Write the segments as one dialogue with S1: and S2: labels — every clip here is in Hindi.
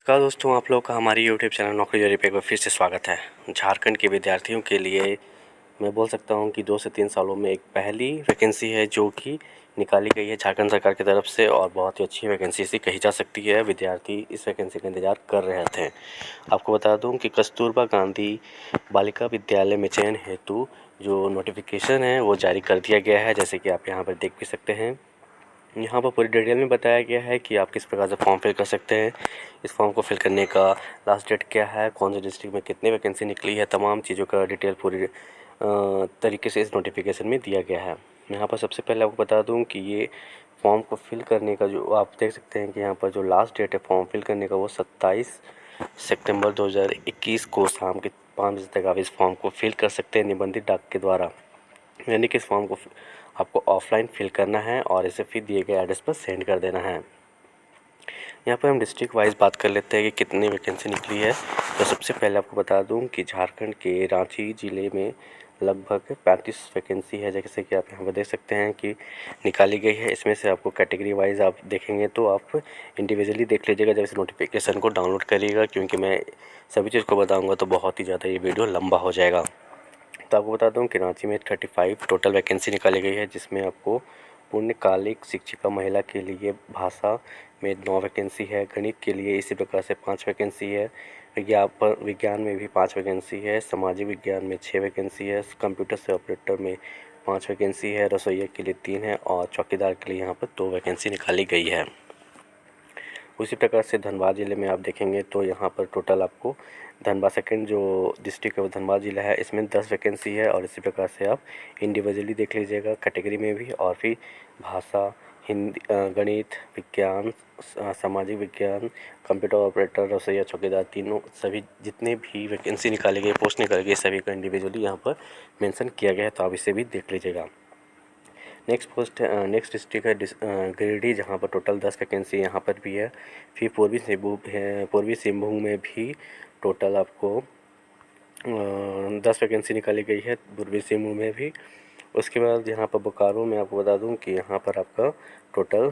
S1: नमस्कार दोस्तों, आप लोग का हमारी यूट्यूब चैनल नौकरी जारी पे एक बार फिर से स्वागत है। झारखंड के विद्यार्थियों के लिए मैं बोल सकता हूं कि 2 से 3 सालों में एक पहली वैकेंसी है जो कि निकाली गई है झारखंड सरकार की तरफ से और बहुत ही अच्छी वैकेंसी सी कही जा सकती है। विद्यार्थी इस वैकेंसी का इंतज़ार कर रहे थे। आपको बता दूं कि कस्तूरबा गांधी बालिका विद्यालय में चयन हेतु जो नोटिफिकेशन है वो जारी कर दिया गया है, जैसे कि आप यहाँ पर देख भी सकते हैं। यहाँ पर पूरी डिटेल में बताया गया है कि आप किस प्रकार से फॉर्म फिल कर सकते हैं, इस फॉर्म को फिल करने का लास्ट डेट क्या है, कौन से डिस्ट्रिक्ट में कितनी वैकेंसी निकली है, तमाम चीज़ों का डिटेल पूरी तरीके से इस नोटिफिकेशन में दिया गया है। यहाँ पर सबसे पहले आपको बता दूँ कि ये फॉर्म को फिल करने का जो आप देख सकते हैं कि यहाँ पर जो लास्ट डेट है फॉर्म फिल करने का वो 27 सितंबर 2021 को शाम के 5 बजे तक आप इस फॉर्म को फिल कर सकते हैं निबंधित डाक के द्वारा। यानी कि इस फॉर्म को आपको ऑफलाइन फिल करना है और इसे फिर दिए गए एड्रेस पर सेंड कर देना है। यहाँ पर हम डिस्ट्रिक्ट वाइज बात कर लेते हैं कि कितनी वैकेंसी निकली है। तो सबसे पहले आपको बता दूं कि झारखंड के रांची ज़िले में लगभग 35 वैकेंसी है, जैसे कि आप यहाँ पर देख सकते हैं कि निकाली गई है। इसमें से आपको कैटेगरी वाइज आप देखेंगे तो आप इंडिविजुअली देख लीजिएगा जब इस नोटिफिकेशन को डाउनलोड करिएगा, क्योंकि मैं सभी चीज़ को बताऊँगा तो बहुत ही ज़्यादा ये वीडियो लंबा हो जाएगा। तो आपको बता दूं कि रांची में 35 टोटल वैकेंसी निकाली गई है, जिसमें आपको पूर्णकालिक शिक्षिका महिला के लिए भाषा में 9 वैकेंसी है, गणित के लिए इसी प्रकार से 5 वैकेंसी है, विज्ञान में भी 5 वैकेंसी है, सामाजिक विज्ञान में 6 वैकेंसी है, कंप्यूटर से ऑपरेटर में 5 वैकेंसी है, रसोइया के लिए 3 है और चौकीदार के लिए यहाँ पर 2 वैकेंसी निकाली गई है। उसी प्रकार से धनबाद ज़िले में आप देखेंगे तो यहाँ पर टोटल आपको धनबाद सेकंड जो डिस्ट्रिक्ट है वो धनबाद ज़िला है, इसमें 10 वैकेंसी है और इसी प्रकार से आप इंडिविजुअली देख लीजिएगा कैटेगरी में भी, और फिर भाषा, हिंदी, गणित, विज्ञान, सामाजिक विज्ञान, कंप्यूटर ऑपरेटर, रसोइया, चौकीदार, तीनों सभी जितने भी वैकेंसी निकाली गई, पोस्ट निकाली गई, सभी का इंडिविजुअली यहाँ पर मेंशन किया गया है, तो आप इसे भी देख लीजिएगा। नेक्स्ट डिस्ट्रिक्ट है गिरिडीह, जहाँ पर टोटल 10 वैकेंसी यहाँ पर भी है। फिर पूर्वी सिंहभूम में भी टोटल आपको 10 वैकेंसी निकाली गई है, पूर्वी सिंहभूम में भी। उसके बाद यहाँ पर बोकारो में आपको बता दूँ कि यहाँ पर आपका टोटल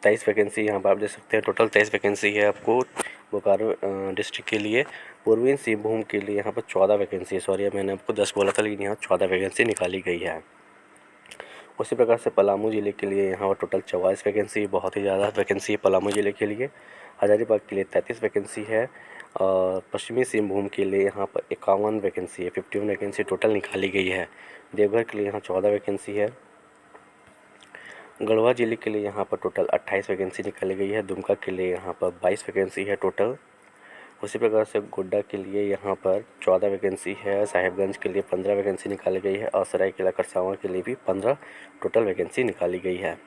S1: 23 वैकेंसी यहाँ पर आप देख सकते हैं। टोटल 23 वैकेंसी है आपको बोकारो डिस्ट्रिक्ट के लिए। पूर्वी सिंहभूम के लिए यहाँ पर 14 वैकेंसी है, सॉरी मैंने आपको 10 बोला था लेकिन यहाँ 14 वैकेंसी निकाली गई है। उसी प्रकार से पलामू ज़िले के लिए यहाँ पर टोटल 44 वैकेंसी, बहुत ही ज़्यादा वैकेंसी है पलामू ज़िले के लिए। हजारीबाग के लिए 33 वैकेंसी है और पश्चिमी सिंहभूम के लिए यहाँ पर 51 वैकेंसी है, 51 वैकेंसी टोटल निकाली गई है। देवघर के लिए यहाँ 14 वैकेंसी है। गढ़वा ज़िले के लिए यहाँ पर टोटल 28 वैकेंसी निकाली गई है। दुमका के लिए यहाँ पर 22 वैकेंसी है टोटल। उसी प्रकार से गोड्डा के लिए यहाँ पर 14 वैकेंसी है। साहिबगंज के लिए 15 वैकेंसी निकाली गई है और सरायकेला खरसावां के लिए भी 15 टोटल वैकेंसी निकाली गई है।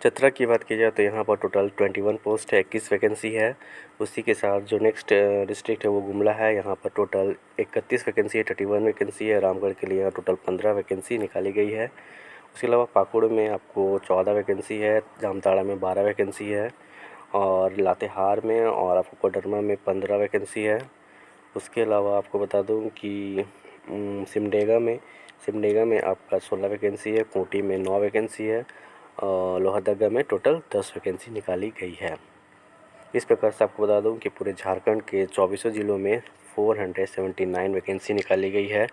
S1: चतरा की बात की जाए तो यहाँ पर टोटल 21 पोस्ट है, 21 वैकेंसी है। उसी के साथ जो नेक्स्ट डिस्ट्रिक्ट है वो गुमला है, यहाँ पर टोटल 31 वैकेंसी है, 31 वैकेंसी है। रामगढ़ के लिए यहाँ टोटल 15 वैकेंसी निकाली गई है। उसके अलावा पाकुड़ में आपको 14 वैकेंसी है, जामताड़ा में 12 वैकेंसी है और लातेहार में और आपको कोडरमा में 15 वैकेंसी है। उसके अलावा आपको बता दूं कि सिमडेगा में आपका 16 वैकेंसी है, खूंटी में 9 वैकेंसी है और लोहरदगा में टोटल 10 वैकेंसी निकाली गई है। इस प्रकार से आपको बता दूं कि पूरे झारखंड के 24 ज़िलों में 479 वैकेंसी निकाली गई है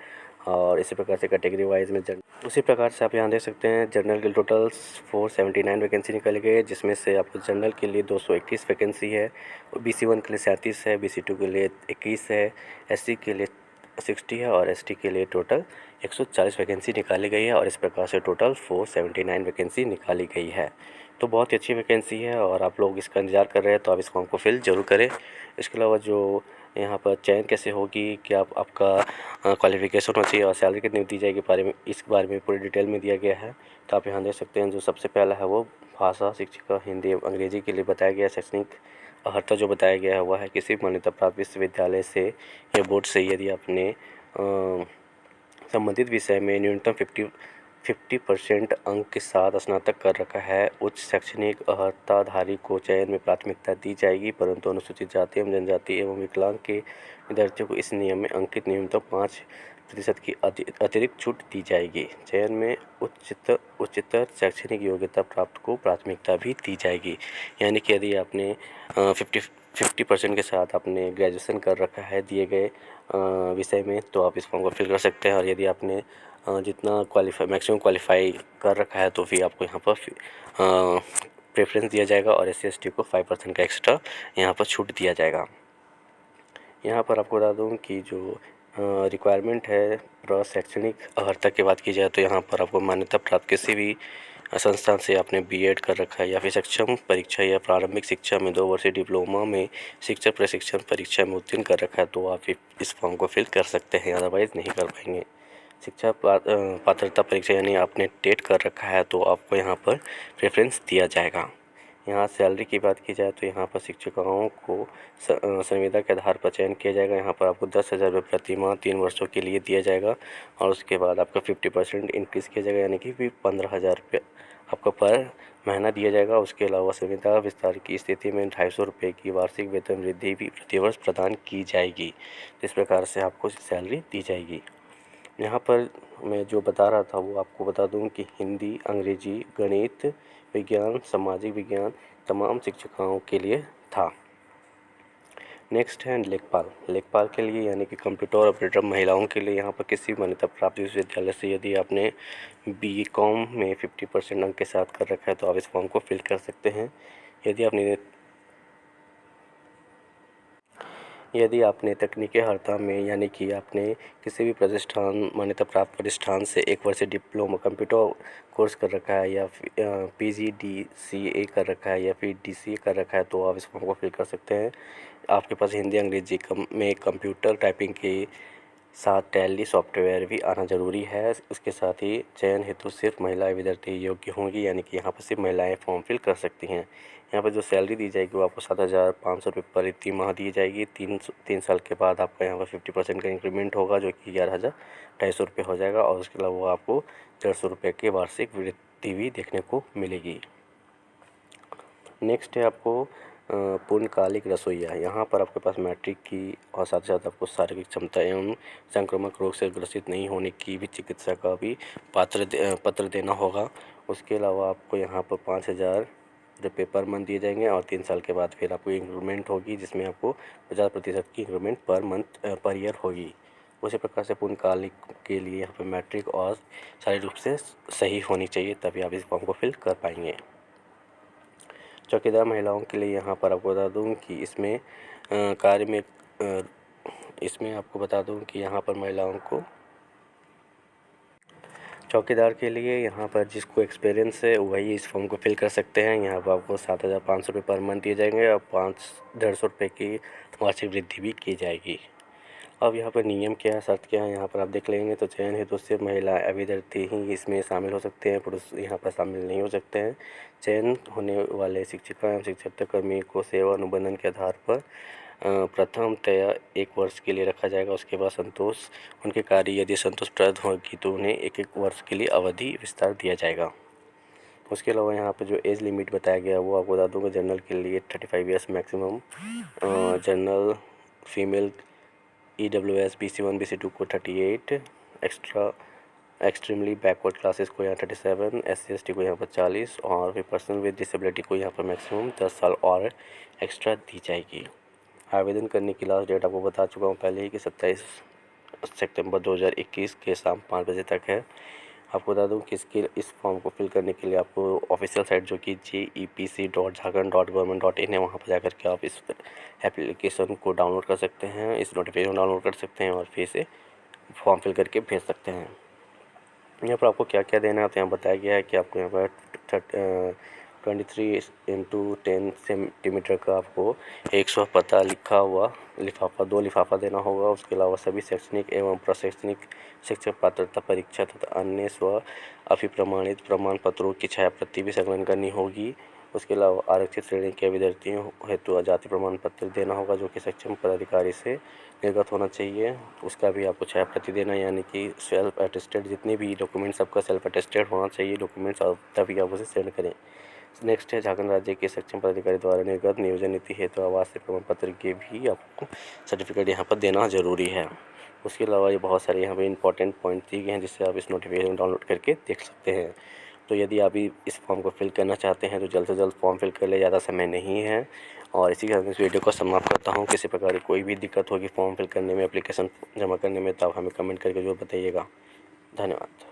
S1: और इसी प्रकार से कैटेगरी वाइज में उसी प्रकार से आप यहाँ देख सकते हैं जनरल के टोटल 479 वैकेंसी निकाली गई है, जिसमें से आपको जनरल के लिए 231 वैकेंसी है, BC1 के लिए 37 है, BC2 के लिए 21 है, SC के लिए 60 है और ST के लिए टोटल 140 वैकेंसी निकाली गई है और इस प्रकार से टोटल 479 वैकेंसी निकाली गई है। तो बहुत ही अच्छी वैकेंसी है और आप लोग इसका इंतज़ार कर रहे हैं तो आप इस फॉर्म को फिल ज़रूर करें। इसके अलावा जो यहाँ पर चयन कैसे होगी, क्या आपका क्वालिफिकेशन होना चाहिए और सैलरी कितनी दी जाएगी, इस बारे में पूरी डिटेल में दिया गया है। तो आप यहाँ देख सकते हैं जो सबसे पहला है वो भाषा शिक्षिका हिंदी एवं अंग्रेजी के लिए बताया गया। शैक्षणिक अर्हता जो बताया गया है वह है किसी मान्यता प्राप्त विश्वविद्यालय से या बोर्ड से यदि आपने संबंधित विषय में न्यूनतम 50% अंक के साथ स्नातक कर रखा है। उच्च शैक्षणिक अर्हताधारी को चयन में प्राथमिकता दी जाएगी, परंतु अनुसूचित जाति एवं जनजाति एवं विकलांग के विद्यार्थियों को इस नियम में अंकित न्यूनतम प्रतिशत की अतिरिक्त छूट दी जाएगी। चयन में उच्चतर शैक्षणिक योग्यता प्राप्त को प्राथमिकता भी दी जाएगी। यानी कि यदि आपने 50% के साथ आपने ग्रेजुएशन कर रखा है दिए गए विषय में, तो आप इस फॉर्म को फिल कर सकते हैं। और यदि आपने जितना मैक्सिमम क्वालिफाई कर रखा है तो फिर आपको यहाँ पर प्रेफरेंस दिया जाएगा और SC/ST को 5% का एक्स्ट्रा यहाँ पर छूट दिया जाएगा। यहाँ पर आपको बता दूँ कि जो रिक्वायरमेंट है शैक्षणिक अर्हता की बात की जाए तो यहाँ पर आपको मान्यता प्राप्त किसी भी संस्थान से आपने B.Ed कर रखा है या फिर सक्षम परीक्षा या प्रारंभिक शिक्षा में 2 वर्षीय डिप्लोमा में शिक्षक प्रशिक्षण परीक्षा में उत्तीर्ण कर रखा है तो आप इस फॉर्म को फिल कर सकते हैं, अदरवाइज़ नहीं कर पाएंगे। शिक्षा पात्रता परीक्षा यानी आपने टेट कर रखा है तो आपको यहाँ पर प्रेफरेंस दिया जाएगा। यहाँ सैलरी की बात की जाए तो यहाँ पर शिक्षकों को संविदा के आधार पर चयन किया जाएगा। यहाँ पर आपको 10,000 रुपये प्रति माह 3 वर्षों के लिए दिया जाएगा और उसके बाद आपका 50% इंक्रीज़ किया जाएगा, यानी कि 15,000 रुपये आपको पर महीना दिया जाएगा। उसके अलावा संविदा विस्तार की स्थिति में 250 रुपये की वार्षिक वेतन वृद्धि भी प्रतिवर्ष प्रदान की जाएगी। इस प्रकार से आपको सैलरी दी जाएगी। यहाँ पर मैं जो बता रहा था वो आपको बता दूं कि हिंदी, अंग्रेजी, गणित, विज्ञान, सामाजिक विज्ञान तमाम शिक्षकों के लिए था। नेक्स्ट है लेखपाल के लिए यानी कि कंप्यूटर ऑपरेटर महिलाओं के लिए। यहाँ पर किसी मान्यता प्राप्त विश्वविद्यालय से यदि आपने BCom में 50% अंक के साथ कर रखा है तो आप इस फॉर्म को फिल कर सकते हैं। यदि आपने तकनीकी अर्हता में यानी कि आपने किसी भी प्रतिष्ठान मान्यता प्राप्त प्रतिष्ठान से 1 वर्षीय डिप्लोमा कंप्यूटर कोर्स कर रखा है या PGDCA कर रखा है या फिर DCA कर रखा है तो आप इस फॉर्म को फिल कर सकते हैं। आपके पास हिंदी अंग्रेजी में कंप्यूटर टाइपिंग के साथ टैली सॉफ्टवेयर भी आना ज़रूरी है। उसके साथ ही चयन हेतु सिर्फ महिलाएं विद्यार्थी योग्य होंगी, यानी कि यहाँ पर सिर्फ महिलाएं फॉर्म फिल कर सकती हैं। यहाँ पर जो सैलरी दी जाएगी वो आपको 7,500 रुपये प्रति माह दी जाएगी। 3 साल के बाद आपका यहाँ पर 50% का इंक्रीमेंट होगा जो कि 11,250 रुपये हो जाएगा और उसके अलावा आपको 150 रुपये की वार्षिक वृद्धि भी देखने को मिलेगी। नेक्स्ट है आपको पूर्णकालिक रसोइया। यहाँ पर आपके पास मैट्रिक की और साथ ही साथ आपको शारीरिक क्षमता एवं संक्रामक रोग से ग्रसित नहीं होने की भी चिकित्सा का भी पत्र देना होगा। उसके अलावा आपको यहाँ पर 5,000 रुपये पर मंथ दिए जाएंगे और 3 साल के बाद फिर आपको इंक्रीमेंट होगी जिसमें आपको 50% की इंक्रीमेंट पर ईयर होगी। उसी प्रकार से पूर्णकालिक के लिए यहाँ पर मैट्रिक और शारीरिक रूप से सही होनी चाहिए, तभी आप इस फॉर्म को फिल कर पाएंगे। चौकीदार महिलाओं के लिए यहाँ पर आपको बता दूँ कि इसमें आपको बता दूँ कि यहाँ पर महिलाओं को चौकीदार के लिए यहाँ पर जिसको एक्सपीरियंस है वही इस फॉर्म को फिल कर सकते हैं। यहाँ पर आपको 7,500 रुपये पर मंथ दिए जाएंगे और 150 रुपये की वार्षिक वृद्धि भी की जाएगी। अब यहाँ पर नियम क्या है, शर्त क्या है, यहाँ पर आप देख लेंगे तो चयन हेतु सिर्फ महिला अभ्यर्थी ही इसमें शामिल हो सकते हैं, पुरुष यहाँ पर शामिल नहीं हो सकते हैं। चयन होने वाले शिक्षिका एवं शिक्षक कर्मी को सेवा अनुबंधन के आधार पर प्रथमतया 1 वर्ष के लिए रखा जाएगा। उसके बाद उनके कार्य यदि संतोषप्रद होगी तो उन्हें 1 वर्ष के लिए अवधि विस्तार दिया जाएगा। उसके अलावा यहाँ पर जो एज लिमिट बताया गया वो आपको बता दूँगा। जनरल के लिए 35 years maximum, general female EWS BC1 BC2 को 38, एक्सट्रीमली बैकवर्ड क्लासेस को यहाँ 37, SC/ST को यहाँ पर 40 और फिर पर्सन विद डिसेबिलिटी को यहाँ पर मैक्सिमम 10 साल और एक्स्ट्रा दी जाएगी। आवेदन करने की लास्ट डेट आपको बता चुका हूँ पहले ही कि 27 सितंबर 2021 के शाम 5 बजे तक है। आपको बता दूं कि इस फॉर्म को फिल करने के लिए आपको ऑफिशियल साइट जो कि jepc.jharkhand.government.in है वहाँ पर जाकर के आप इस एप्लीकेशन को डाउनलोड कर सकते हैं, इस नोटिफिकेशन डाउनलोड कर सकते हैं और फिर से फॉर्म फिल करके भेज सकते हैं। यहाँ पर आपको क्या क्या देना है तो यहाँ बताया गया है कि आपको यहाँ पर 23x10 सेंटीमीटर का आपको 100 पता लिखा हुआ लिफाफा 2 लिफाफा देना होगा। उसके अलावा सभी शैक्षणिक एवं प्रशैक्षणिक शिक्षक पात्रता परीक्षा तथा अन्य अभिप्रमाणित प्रमाण पत्रों की छायाप्रति भी संकलन करनी होगी। उसके अलावा आरक्षित श्रेणी के विद्यार्थियों हेतु जाति प्रमाण पत्र देना होगा जो कि सक्षम पदाधिकारी से निर्गत होना चाहिए। उसका भी आपको छायाप्रति देना, यानी कि सेल्फ अटेस्टेड जितने भी डॉक्यूमेंट्स आपका सेल्फ अटेस्टेड होना चाहिए डॉक्यूमेंट्स, और तभी आप उसे सेंड करें। नेक्स्ट है झारखंड राज्य के सक्षम पदाधिकारी द्वारा निर्गत नियोजन नीति हेतु आवासीय प्रमाण पत्र के भी आपको सर्टिफिकेट यहाँ पर देना जरूरी है। उसके अलावा ये बहुत सारे यहाँ पे इंपॉर्टेंट पॉइंट दिए गए हैं जिससे आप इस नोटिफिकेशन डाउनलोड करके देख सकते हैं। तो यदि आप भी इस फॉर्म को फिल करना चाहते हैं तो जल्द से जल्द फॉर्म फिल कर ले, ज़्यादा समय नहीं है। और इसी के साथ इस वीडियो को समाप्त करता हूँ। किसी प्रकार की कोई भी दिक्कत होगी फॉर्म फिल करने में, एप्लीकेशन जमा करने में, तो आप हमें कमेंट करके जरूर बताइएगा। धन्यवाद।